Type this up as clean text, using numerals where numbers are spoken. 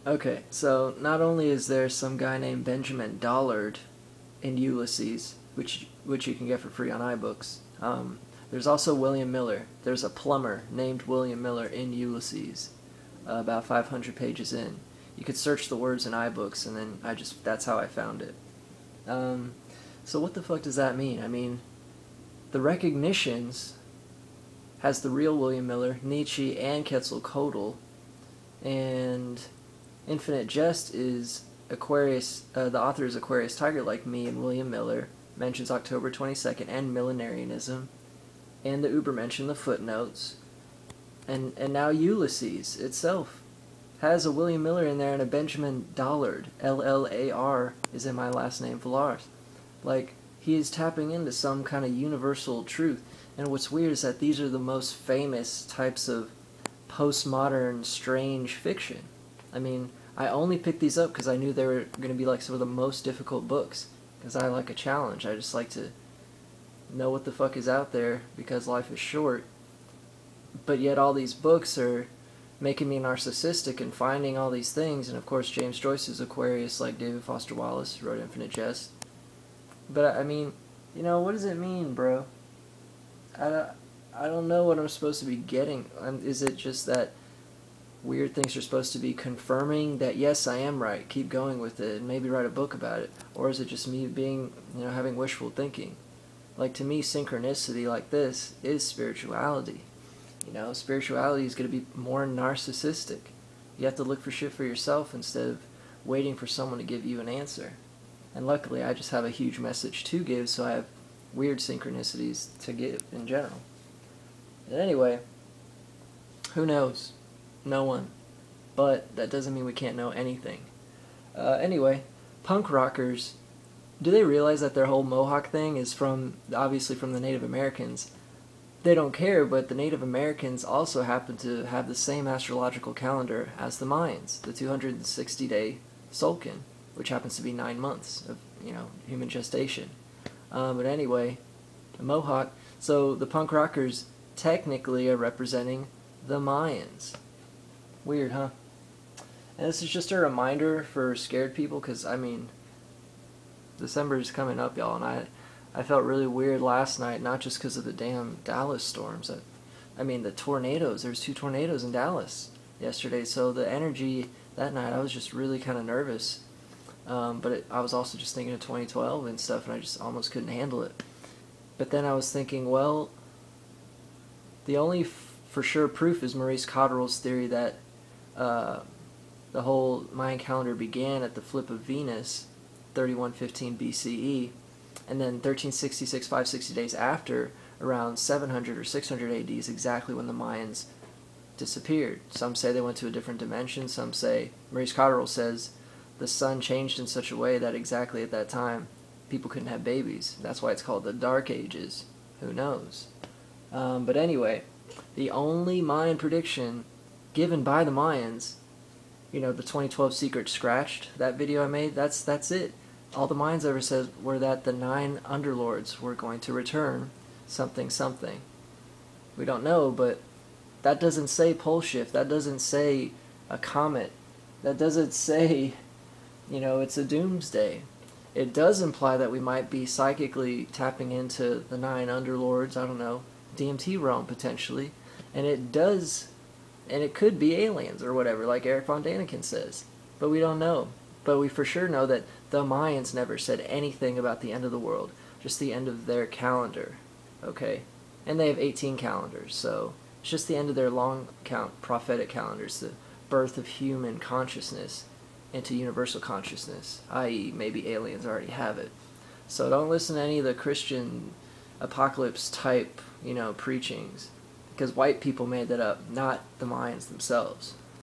Okay, so not only is there some guy named Benjamin Dollard in Ulysses, which you can get for free on iBooks. There's also William Miller. There's a plumber named William Miller in Ulysses, about 500 pages in. You could search the words in iBooks, and then that's how I found it. So what the fuck does that mean? I mean, the Recognitions has the real William Miller, Nietzsche, and Quetzalcoatl, and Infinite Jest is Aquarius. The author is Aquarius Tiger, like me, and William Miller mentions October 22nd and millenarianism, and the Uber mentioned the footnotes, and now Ulysses itself has a William Miller in there and a Benjamin Dollard. Llar is in my last name, Villars. Like, he is tapping into some kind of universal truth. And what's weird is that these are the most famous types of postmodern strange fiction. I mean, I only picked these up because I knew they were going to be like some of the most difficult books. Because I like a challenge. I just like to know what the fuck is out there because life is short. But yet all these books are making me narcissistic and finding all these things. And of course James Joyce is Aquarius, like David Foster Wallace, who wrote Infinite Jest. But I mean, what does it mean, bro? I don't know what I'm supposed to be getting. Is it just that weird things are supposed to be confirming that yes, I am right, keep going with it, and maybe write a book about it? Or is it just me being, having wishful thinking? Like, to me, synchronicity like this is spirituality. Spirituality is going to be more narcissistic. You have to look for shit for yourself instead of waiting for someone to give you an answer. And luckily, I just have a huge message to give, so I have weird synchronicities to give in general. And anyway, who knows? No one. But that doesn't mean we can't know anything. Anyway, punk rockers, do they realize that their whole Mohawk thing is obviously from the Native Americans? They don't care, but the Native Americans also happen to have the same astrological calendar as the Mayans, the 260-day Tzolk'in, which happens to be 9 months of, human gestation. But anyway, the Mohawk, so the punk rockers technically are representing the Mayans. Weird, huh? And this is just a reminder for scared people, because, December is coming up, y'all, and I felt really weird last night, not just because of the damn Dallas storms. The tornadoes. There's 2 tornadoes in Dallas yesterday, so the energy that night, I was just really kind of nervous. But I was also just thinking of 2012 and stuff, and I just almost couldn't handle it. But then I was thinking, well, the only for sure proof is Maurice Cotterell's theory that the whole Mayan calendar began at the flip of Venus, 3115 BCE, and then 1366, 560 days after, around 700 or 600 AD is exactly when the Mayans disappeared. Some say they went to a different dimension. Some say, Maurice Cotterell says, the sun changed in such a way that exactly at that time people couldn't have babies. That's why it's called the Dark Ages. Who knows? But anyway, the only Mayan prediction given by the Mayans, the 2012 Secret Scratched, that video I made, that's it. All the Mayans ever said were that the 9 underlords were going to return something something. We don't know, but that doesn't say pole shift. That doesn't say a comet. That doesn't say, it's a doomsday. It does imply that we might be psychically tapping into the 9 underlords, I don't know, DMT realm potentially. And it could be aliens or whatever, like Eric Von Daniken says. But we don't know. But we for sure know that the Mayans never said anything about the end of the world, just the end of their calendar, okay? And they have 18 calendars, so it's just the end of their long count prophetic calendars, the birth of human consciousness into universal consciousness, i.e. maybe aliens already have it. So don't listen to any of the Christian apocalypse type, preachings, because white people made that up, not the Mayans themselves.